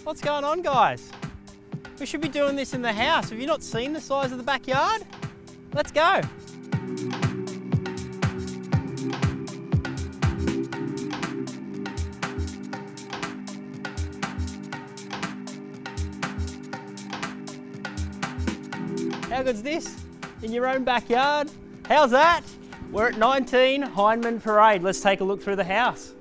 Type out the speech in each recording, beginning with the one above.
What's going on, guys? We should be doing this in the house. Have you not seen the size of the backyard? Let's go. How good's this? In your own backyard? How's that? We're at 19 Hyndman Parade. Let's take a look through the house.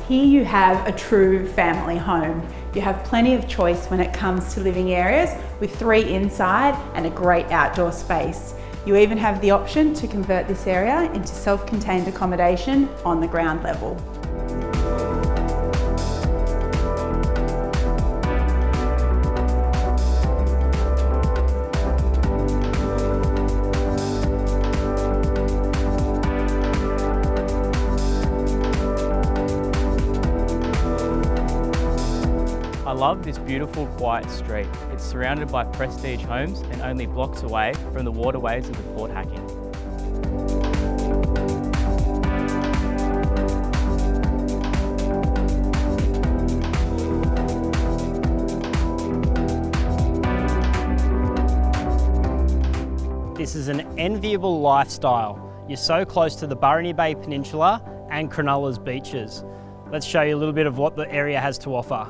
Here you have a true family home. You have plenty of choice when it comes to living areas with 3 inside and a great outdoor space. You even have the option to convert this area into self-contained accommodation on the ground level. I love this beautiful, quiet street. It's surrounded by prestige homes and only blocks away from the waterways of the Port Hacking. This is an enviable lifestyle. You're so close to the Burraneer Bay Peninsula and Cronulla's beaches. Let's show you a little bit of what the area has to offer.